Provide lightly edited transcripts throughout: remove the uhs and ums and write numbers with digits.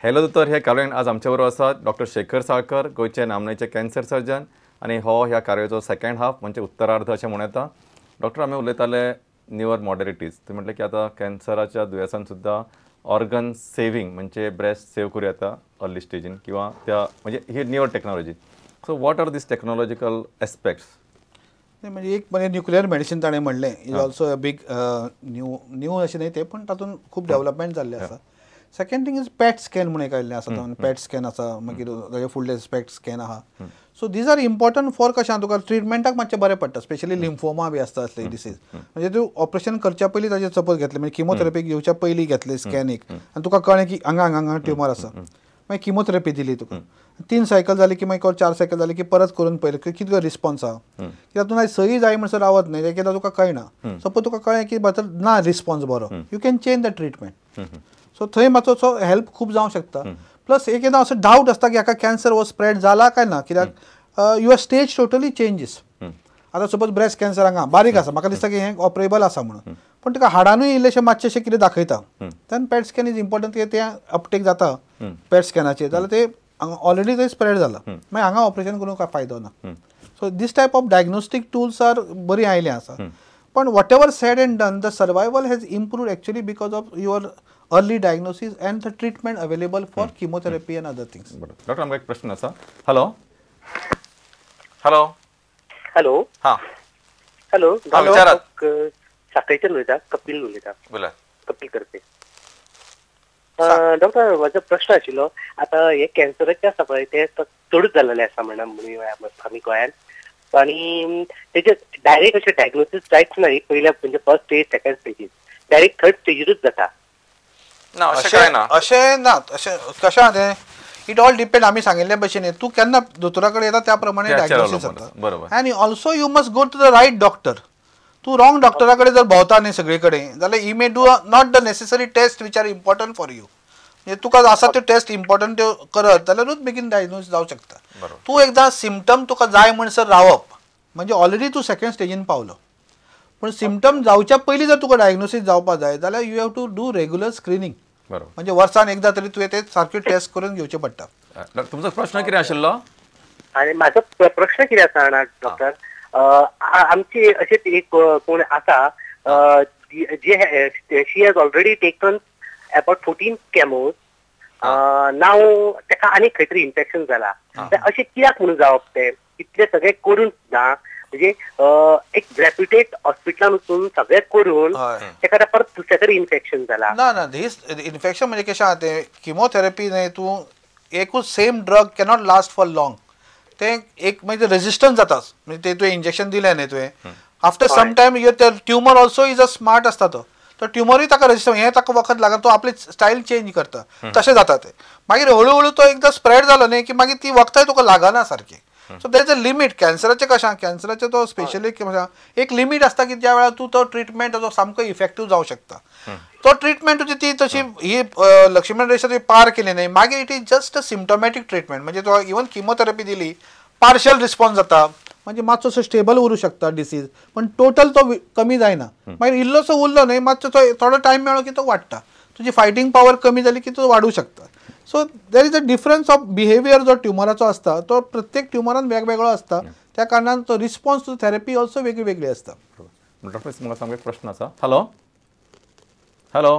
Hello दोतोर, ह्या कार्यावळीन आज आमचे बरोबर आसात डॉक्टर शेखर साळकर, गोंयचे नामनेचे कॅन्सर सर्जन. आनी हो ह्या कार्यावळीचो सेकंड हाफ म्हणजे उत्तरार्ध अशें म्हणूं येता. डॉक्टर, आमी उलयताले न्युअर मॉडर्निटीज. तुमी म्हटलें की आतां कॅन्सराच्या दुयेंसान सुद्दां ऑर्गन सेविंग म्हणजे ब्रेस्ट सेव करूं येता अर्ली स्टेजीन किंवा त्या म्हणजे ही newer technology. So what are these technological aspects? म्हणजे एक म्हणजे न्युक्लियर मेडिसीन ताणें म्हणलें is also a big new अशें न्ही तें, पण तातूंत खूब डेवलपमेंट जाल्लें आसा. Second thing is PET scan म्हणून एक आयिल्लें आसा. पॅट स्कॅन आसा, मागीर ताचे फुडले पॅट स्कॅन आहा. So these are important for कशें तुका ट्रिटमेंटाक मातशें बरें पडटा, स्पेशली लिम्फोमा बी आसता असले डिसीज. म्हणजे तूं ऑपरेशन करच्या पयलीं ताजें सपोज घेतलें म्हणजे किमोथेरपी घेवच्या पयलीं घेतलें स्कॅन एक, आनी तुका कळ्ळें की हांगा ट्युमर आसा, मागीर किमोथेरपी दिली तुका. 3 सायकल जाली की मागीर 4 सायकल जाली की परत करून पळयलें की कितलो रिस्पॉन्स आहा. कित्याक तूं सही जाय म्हणसर रावत न्ही, एकदां तुका कळना. सपोज तुका कळ्ळें की भितर ना रिस्पॉन्स बरो, you can change the treatment. So थंय मातसो हेल्प खूब जावंक शकता. प्लस एकदां असो डावट आसता की हाका कॅन्सर हो स्प्रेड जाला काय ना, कित्याक युअर स्टेज टोटली चेंजीस. आतां सपोज ब्रेस्ट कॅन्सर हांगा बारीक आसा, म्हाका दिसता की हें ऑपरेबल आसा म्हणून, पण तुका हाडानूय इल्लेशें मातशें कितें दाखयता. तेन्ना पॅट स्कॅन इज इम्पॉर्टंट, की तें अपटेक जाता पॅट स्कॅनाचेर जाल्यार ते ऑलरेडी थंय स्प्रेड जाला, मागीर हांगा ऑपरेशन करूंक काय फायदो ना. So this type of diagnostic tools are बरी आयल्या आसा. पण whatever said and done, the survival has improved actually because of your early diagnosis and the treatment available for chemotherapy and other things. Doctor, आमकां एक प्रश्न आसा. Hello hello hello. हां hello. विचारात. साखळीच्यान उलयता, कपिल उलयता. बोला. कपिल करपे. डॉक्टर, म्हजो प्रश्न आशिल्लो, आतां हे कॅन्सराचे आसा पळय ते चडूच जाल्लेले आसा म्हणा आमी गोंयांत, आनी तेजे डायरेक्ट अशें डायग्नोसीस जायच ना. पयल्या म्हणजे first stage, second stages, direct third स्टेजीरूच जाता. ना अशें ना. अशें कशें आहा तें, इट ऑल डिपेंड. आमी सांगिल्ले भशेन तूं केन्ना दोतोरा कडेन येता त्या प्रमाणे डायग्नोसीस जाता. आनी also you must go to the right doctor. तूं रॉंग डॉक्टरा कडेन जर भोंवता न्ही सगळे कडेन, जाल्यार ही may do not the necessary test which are important for you. म्हणजे तुका आसा त्यो टेस्ट इम्पॉर्टंट त्यो करत जाल्यारूच बेगीन डायग्नोसीस जावंक शकता. तूं एकदां सिम्पटम तुका जाय म्हणसर रावप म्हणजे ऑलरेडी तूं सेकंड स्टेजीन पावलो. पूण सिम्पटम जावच्या पयलीं जर तुका डायग्नोसीस जावपाक जाय जाल्यार you have to do regular screening. म्हणजे वर्सान एकदां तरी तुवें ते सारक्यो टेस्ट करून घेवचे पडटा. तुमचो प्रश्न कितें आशिल्लो? आनी म्हाजो प्रश्न कितें आसा जाणा डॉक्टर, आमची अशेंच एक कोण आसा जे शी हॅज ऑलरेडी टेकन अबाउट 14 केमोज. नाव तेका आनी खंय तरी इन्फेक्शन जाला. अशें कित्याक म्हणून जावप ते इतले सगळे करून सुद्दां, म्हणजे एक रेप्युटेड हॉस्पिटलान वचून सगळे करून तेका परत दुसरे तरी इन्फेक्शन जाला. ना ना, हीच इन्फेक्शन म्हणजे कशें आहा तें, किमोथेरपी न्ही तूं एकूच same drug cannot last for long. तें एक म्हणजे रेजिस्टन्स जाताच. म्हणजे ते तुवें इंजेक्शन दिलें न्ही तुवें, after some time your tumour also is a smart आसता तो ट्युमरूय ताका रेजिस्टन्स हें ताका वखद लागना, तो आपली स्टायल चेंज करता. तशें जाता तें. मागीर हळू हळू तो एकदां स्प्रेड जालो न्ही की मागीर ती वखदाय तुका लागना सारकी. So there is a limit. कॅन्सराचें कशें, कॅन्सराचें तो स्पेशली एक लिमीट आसता की ज्या वेळार तूं तो ट्रिटमेंट तो सामको इफेक्टीव जावंक शकता. तो ट्रिटमेंट तुजी ती तशी ही लक्ष्मण रेषा ती पार केली न्ही, मागीर it is just a symptomatic treatment. म्हणजे तो इवन किमोथेरपी दिली, पार्शियल रिस्पॉन्स जाता, म्हणजे मातसो स्टेबल उरूं शकता डिसीज, पण टोटल तो कमी जायना. मागीर इल्लोसो उरलो न्ही, मातसो तो थोडो टायम मेळ्ळो की तो वाडटा. तुजी फायटींग पावर कमी जाली की तो वाडूं शकता. So there is a difference of behaviour जो ट्युमराचो आसता तो प्रत्येक ट्युमरान वेगवेगळो आसता. त्या कारणान तो रिस्पॉन्स टू थेरपी ऑल्सो वेगळी वेगळी आसता. डॉक्टर, म्हाका सांग एक प्रश्न आसा. Hello hello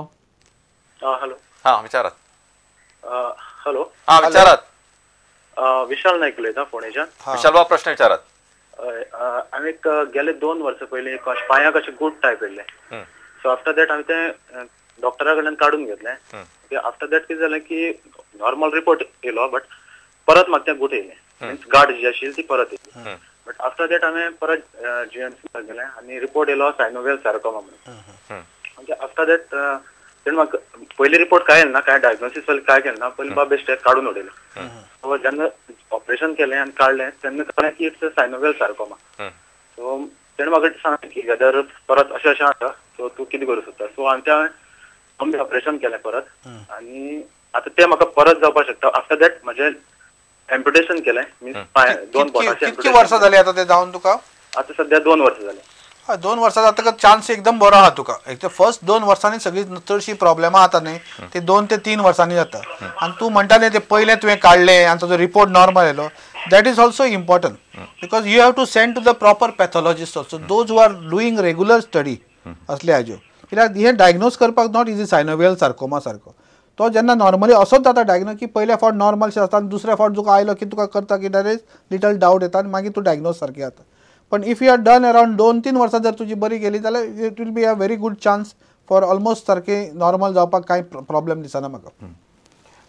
hello. हां विचारात. हॅलो. हां विचारात. विशाल नायक उलयता फोंडेच्यान. विशाल बाब, प्रश्न विचारात. हांवें गेले 2 वर्सां पयलीं पांयाक अशें गूट टायप येयल्लें. सो आफ्टर दॅट हांवें तें डॉक्टरा कडल्यान काडून घेतलें. आफ्टर दॅट कितें जालें की नॉर्मल रिपोर्ट येयलो, बट परत म्हाका तें गूट येयलें. मिन्स गाड जी आशिल्ली ती परत येयली. बट आफ्टर दॅट हांवें परत GMC गेलें आनी रिपोर्ट येयलो सायनोवियल सारकोमा म्हणून. म्हणजे आफ्टर दॅट तेणें म्हाका पयली रिपोर्ट काय येयना, काय डायग्नोसीस काय केलें ना, पयलीं बाबा बेश्टे काडून उडयलें. सो जेन्ना ऑपरेशन केलें आनी काडलें तेन्ना कळ्ळें की इट्स सायनोवियल सारकोमा. सो तेणें म्हाका सांगलें की वेदर परत अशें अशें आसा, सो तूं कितें करूं सोदता. सो हांवें ऑपरेशन केलें परत, आनी आतां तें म्हाका परत जावपाक शकता. आफ्टर दॅट म्हजें एम्प्युटेशन केलें, मिन्स 2 बोटाचें. कितकी वर्सां जालीं आतां तें जावन तुका? आतां सध्या 2 वर्सां जालीं. 2 वर्सां जातकच चान्स एकदम बरो आहा तुका. एक तर फर्स्ट 2 वर्सांनी सगळी चडशी प्रॉब्लेमां जाता न्ही ते 2 ते 3 वर्सांनी जाता. आनी तूं म्हणटालें ते पयलें तुवें काडलें आनी ताजो रिपोर्ट नॉर्मल येयलो, that is also important because you have to send to the proper pathologist also those who are doing regular study असले हाज्यो. कित्याक हे डायग्नोज करपाक नॉट इजी सायनोवियल सारकोमा सारको. तो जेन्ना नॉर्मली असोच जाता डायग्नोज की पयल्या फावट नॉर्मलशें जाता आनी दुसऱ्या फावट तुका आयलो की तुका करता की डायरेक्ट लिटल डावट येता आनी मागीर तूं डायग्नोज सारकी जाता. पण if you are done around 2-3 वर्सां जर तुजी बरी गेली जाल्यार it will be a very good chance for almost सारके नॉर्मल जावपाक कांय प्रॉब्लेम दिसना म्हाका.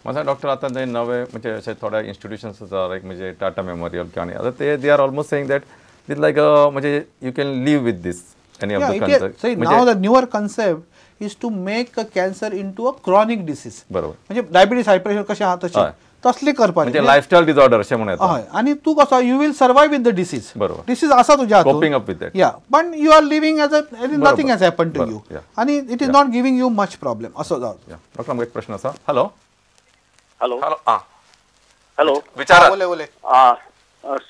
माझा डॉक्टर आता ते नवे म्हणजे असे थोड्या इन्स्टिट्यूशन्स आसा लायक म्हणजे टाटा मेमोरियल किंवा आनी आता they are almost saying that it like म्हणजे you can live with this any of the concept. Now the newer concept is to make a cancer into a chronic disease. बरोबर. म्हणजे diabetes हायप्रेशर कशें आहा तशें तसली करपाची म्हणजे लायफस्टायल डिसऑर्डर अशें म्हणून येता. हय आनी तूं कसो you will survive with the disease. बरोबर. डिसीज आसा तुज्या हातूंत कोपिंग अप विथ दॅट. या पण you are living as a nothing has happen to you आनी it is not giving you much problem असो जावं. डॉक्टर आमकां एक प्रश्न आसा. हॅलो हॅलो हॅलो हॅलो विचारा. उलय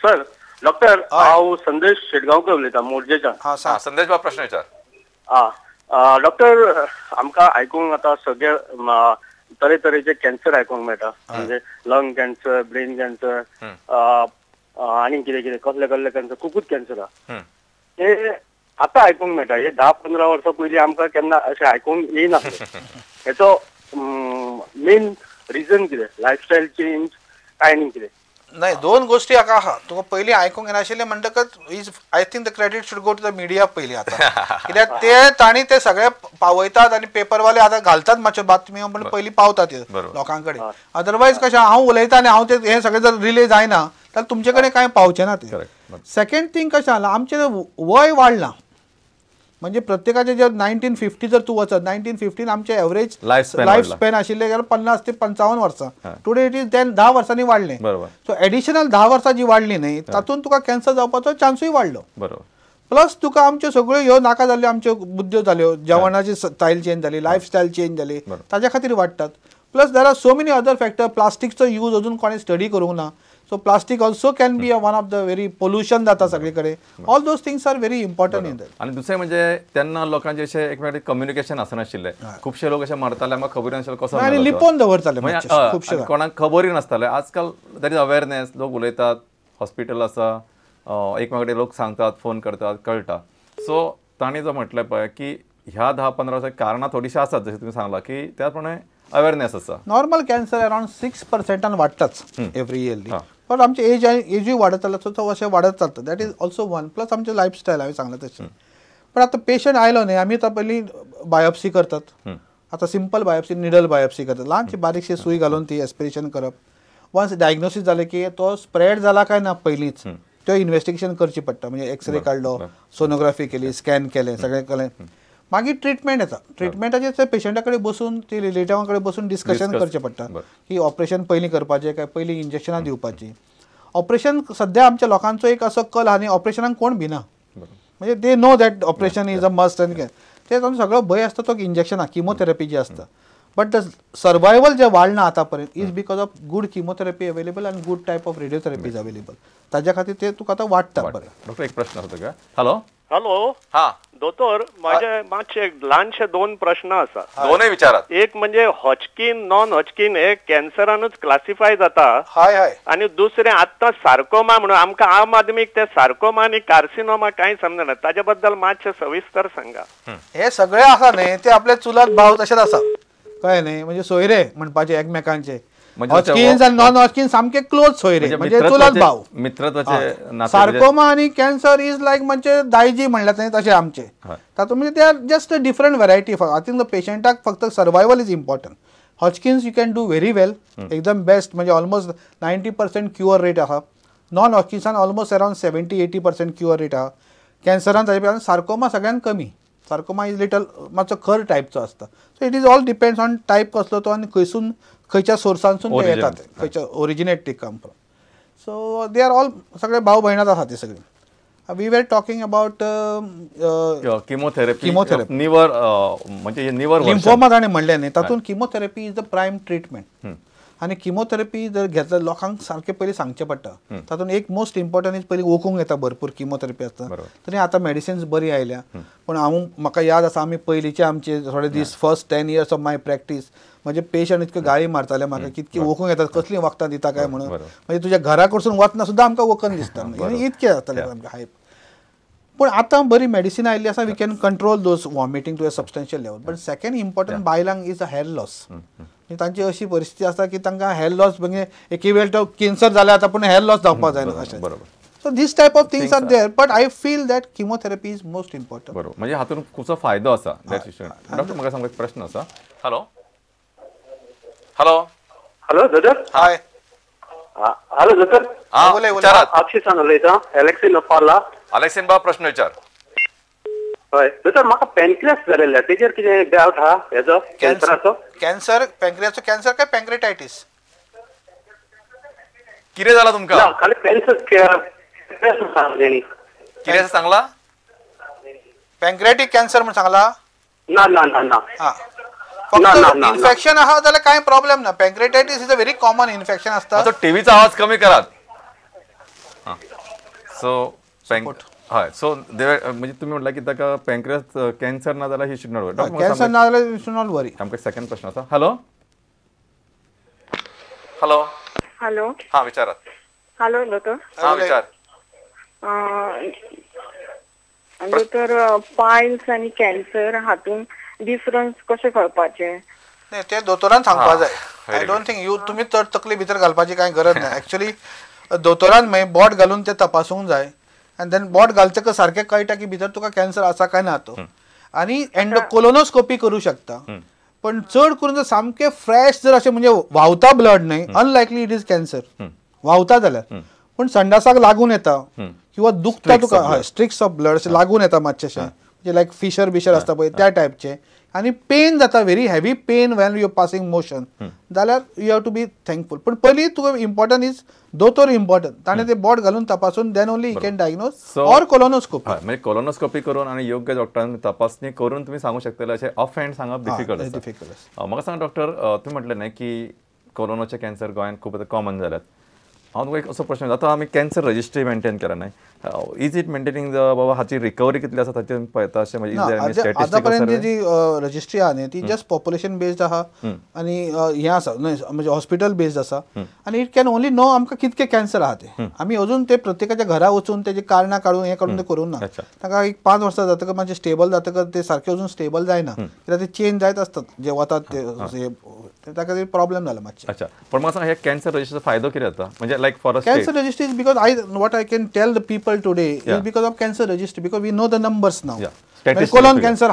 सर डॉक्टर हांव संदेश शेटगांवकर उलयतां मोरजेच्यान. संदेश बाब प्रश्न विचार. डॉक्टर आमकां आयकूंक आतां सगळे तरेतरेचे कॅन्सर आयकूंक मेळटा म्हणजे लंग कॅन्सर, ब्रेन कॅन्सर आनी कितें कितें कसले कसले कॅन्सर खूबच कॅन्सर आहा. हे आतां आयकूंक मेळटा. हे 10-15 वर्सां पयलीं आमकां केन्ना अशें आयकूंक येयनासलें. हेचो मेन रिजन कितें? लायफस्टायल चेंज काय आनी कितें? नाही 2 गोष्टी हाका आहा. तुका पयलीं आयकूंक येनाशिल्लें म्हणटकच is I think the credit should go to the media पयलीं आतां. कित्याक ते तांणी ते सगळे पावयतात आनी पेपरवाले आतां घालतात मातश्यो बातम्यो पण पयलीं पावतात लोकां कडेन. अदरवायज कशें हांव उलयतां आनी हांव ते हे सगळें जर रिले जायना जाल्यार तुमचे कडेन कांय पावचें ना ते. सेकंड थिंग कशें जालां आमचें वय वाडलां. म्हणजे प्रत्येकाचे जे 1950 जर तूं वचत 1950 आमचे एवरेज लायफ स्पॅन आशिल्ले जाल्यार 50 ते 55 वर्सां. टुडे इट इज 10 वर्सांनी वाडलें. सो एडिशनल 10 वर्सां जी वाडली न्ही तातूंत तुका कॅन्सर जावपाचो चान्सूय वाडलो. प्लस तुका आमच्यो सगळ्यो ह्यो नाका जाल्ल्यो आमच्यो बुद्द्यो जाल्यो, जेवणाची स्टायल चेंज जाली, लायफस्टायल चेंज जाली, ताज्या खातीर वाडटात. Plus there are so many other factor. प्लास्टिकचो यूज अजून कोणें स्टडी करूंक ना. So plastic also can be one of the very pollution जाता सगळीकडे. All those things are very important in that. आणि दुसरें म्हणजे तेन्ना लोकांचे अशें एकमेकांचे कम्युनिकेशन आसनाशिल्लें. खुबशे लोक अशें मरताले आमकां खबर नाशिल्लो कसो आनी लिपोवन दवरताले खुबशे. कोणाक खबरूय नासताले. आजकाल दॅट इज अवेरनेस. लोक उलयतात, हॉस्पिटल आसा, एकमेका कडेन लोक सांगतात, फोन करतात, कळटा. सो तांणी जो म्हटलें पळय की ह्या 10-15 वर्सांची कारणां थोडीशीं आसात जशें तुमी सांगलां की त्या प्रमाणे अवेरनेस आसा. नॉर्मल कॅन्सर अराउंड 6% वाडटाच एवरी इयरली. पण आमचे एजूय वाडत चलता सो अशें वाडत चलता. That is also one. Plus आमचें लायफस्टायल हांवें सांगलें तशें. पण आतां पेशंट आयलो न्ही आमी आतां पयलीं बायोप्सी करतात. आतां सिंपल बायोप्सी, निडल बायोप्सी करतात. ल्हानशी बारीकशी सूय घालून ती एस्पिरेशन करप. वन्स डायग्नोसीस जालें की तो स्प्रेड जाला काय ना पयलींच तो इन्व्हेस्टिगेशन करची पडटा. म्हणजे एक्सरे काडलो, सोनोग्राफी केली, स्कॅन केलें, सगळें केलें. मागीर ट्रिटमेंट येता. ट्रिटमेंटाचेर ते पेशंटा कडेन बसून ती रिलेटिव्हा कडेन बसून डिस्कशन करचें पडटा की ऑपरेशन पयलीं करपाचें काय पयलीं इंजेक्शनां दिवपाची. ऑपरेशन सद्या आमच्या लोकांचो एक असो कल आहा न्ही ऑपरेशनाक कोण भिना. म्हणजे they know that operation is a must आनी ते तातूंत सगळो भंय आसता तो इंजेक्शनां किमोथेरपी जी आसता. बट द सर्वायवल जे वाडना आतां पर्यंत is because of good chemotherapy available आनी good type of radiotherapy is available. ताज्या खातीर ते तुका आतां वाडटा. बरें डॉक्टर एक प्रश्न आसा तुका. Hello hello. हा दोतोर माझे मातशे ल्हानशे 2 प्रश्न आसा. दोनूय विचारात. एक म्हणजे हॉचकिन नॉन हॉचकिन हे कॅन्सरानूच क्लासिफाय जाता. हय हय. आणि दुसरें आत्तां सारकोमा म्हणून आमकां आम आदमीक ते सारकोमा आनी कार्सिनोमा कांय समजना. ताजे बद्दल मातशें सविस्तर सांगा. हे सगळे आसा न्ही ते आपले चुलत भाव तशेंच आसा कळ्ळें न्ही. म्हणजे सोयरे म्हणपाचे एकमेकांचे. हॉचकिन्स आनी नॉन हॉचकिन्स सामके क्लोज सोयरे म्हणजे चुलत भाव. मित्रत्वाचे सारकोमा आनी कॅन्सर इज लायक म्हणजे दायजी म्हणल्यात न्ही तशें आमचे. तातूंत म्हणजे they are just a different variety. I think the पेशंटाक फक्त survival is important. Hodgkin's you can do very well एकदम बेस्ट म्हणजे ऑलमोस्ट 90% क्युअर रेट आहा. नॉन हॉचकिन्सान ऑलमोस्ट अराउंड 70-80% क्युअर रेट आहा. कॅन्सरान ताजे सारकोमा सगळ्यान कमी. सारकोमा इज लिटल मातसो खर टायपचो आसता. So it is all depends on type कसलो तो आनी खंयसून खंयच्या सोर्सांसून ते येतात खंयच्या ओरिजिनेट ते come from. So they are all सगळे भाव भयणाच आसा ते सगळे. We were talking about chemotherapy निवर म्हणजे निवर लिम्फोमा ताणें म्हणलें न्ही तातूंत chemotherapy is the prime treatment. आनी किमोथेरपी जर घेतल्यार लोकांक सारकें पयलीं सांगचें पडटा तातूंत एक मोस्ट इम्पॉर्टंट इज पयलीं वखूंक येता भरपूर किमोथेरपी आसता तरी आतां मेडिसिन्स बरी आयल्या पूण म्हाका याद आसा आमी पयलींचे आमचे थोडे दीस first 10 years of my practice म्हजे पेशंट इतके गाळी मारताले म्हाका कितकी वखूंक येतात कसलीं वखदां दिता काय म्हणून म्हणजे तुज्या घरा कडसून वतना सुद्दां आमकां वखद दिसता इतकें जातालें आमकां हायप पण आतां बरी मेडिसिन आयिल्ली आसा we can control those vomiting to a substantial level but second important बायलांक इज अ हेअर लॉस तांची अशी परिस्थिती आसा की तांकां हेअर लॉस म्हणजे एके वेळ तो कॅन्सर जाला आतां पूण हेअर लॉस जावपाक जायना अशें so this type of things are there but I feel that chemotherapy is most important बरोबर म्हणजे हातून खूबसो फायदो आसा डॉक्टर म्हाका सांगपाक प्रश्न आसा हॅलो हॅलो हॅलो दोतर हाय हॅलो दोतर अक्षय उलयता एलेक्सीन पाला अलेक्सीन बा प्रश्न विचार हय दोतर म्हाका पॅनक्रियास जालेले तेजेर कितें डावट आहा हेजो कॅन्सराचो कॅन्सर पॅनक्रियाचो कॅन्सर काय पॅनक्रियाटायटीस कितें जाला तुमकां खाली कॅन्सर कितें सांगला पॅनक्रियाटीक कॅन्सर म्हणून सांगला ना ना ना ना फक्त इन्फेक्शन आहा जाल्यार कांय प्रॉब्लेम ना pancreatitis is a very common infection आसता तो टीव्हीचा आवाज कमी करात सो हय सो म्हणजे तुम्ही म्हटलं की ताका पॅनक्रियास कॅन्सर ना जाल्यार he should not worry cancer ना जाल्यार यू शुड नॉट वरी आमकां सेकंड प्रश्न आसा हॅलो हॅलो हॅलो हा विचारात हॅलो दोतर हा विचार दोतर पायल्स आनी कॅन्सर हातून डिफरन्स कशें कळपाचें नाही ते दोतोरान सांगपा जाय आय डोंट थिंक तुमी चड तकली भितर घालपाची कांय गरज ना एक्चुअली दोतोरान मागीर बोट घालून ते तपासूंक जाय आनी देन बोट घालतकच सारकें कळटा की भितर तुका कॅन्सर आसा काय ना तो आनी कोलोनोस्कोपी करूं शकता पण चड करून जर सामकें फ्रेश जर अशें म्हणजे व्हांवता ब्लड न्हय अनलायकली इट इज कॅन्सर व्हांवता जाल्यार पण संडासाक लागून येता किंवा दुखता तुका हय स्ट्रिक्स ऑफ ब्लड अशें लागून येता मातशें म्हणजे लायक फिशर बिशर आसता पळय त्या टायपचे आनी पेन जाता very heavy pain when you passing motion जाल्यार you have to be thankful पण पयलीं तुका इम्पॉर्टंट इज दोतोर इम्पॉर्टंट ताणें ते बोट घालून तपासून then only you can diagnose or colonoscopy म्हणजे कोलोनोस्कोपी करून आणि योग्य डॉक्टरांनी तपासणी करून तुम्ही सांगू शकतले अशें ऑफ हँड सांगप डिफिकल्ट म्हाका सांग डॉक्टर तुम्ही म्हटलें न्हय की कोरोनाचे कॅन्सर गोंयांत खूब कॉमन जाल्यात हांव तुका एक असो प्रश्न आतां आमी कॅन्सर रजिस्ट्री मेंटेन केला न्हय इज इट मेंटेनिंग बाबा हाची रिकवरी कितली आसा ताचेर पळयता अशें म्हणजे आतां पर्यंत जी रजिस्ट्री आहा न्ही ती जस्ट पॉप्युलेशन बेस्ड आहा आनी हें आसा म्हणजे हॉस्पिटल बेस्ड आसा आनी इट कॅन ओन्ली नो आमकां कितके कॅन्सर आहा ते आमी अजून ते प्रत्येकाच्या घरा वचून तेजी कारणां काडून हें काडून ते करूं ना ताका एक 5 वर्सां जातकच मातशें स्टेबल जातकच ते सारकें अजून स्टेबल जायना कित्याक ते चेंज जायत आसतात जे वतात ते ताका ते प्रॉब्लेम जाला मातशें अच्छा पण म्हाका सांग हे कॅन्सर रजिस्ट्रीचो फायदो कितें जाता म्हणजे लायक for cancer registry is because what I can tell the people today is because of cancer registry because we know the numbers now. Yeah. Colon cancer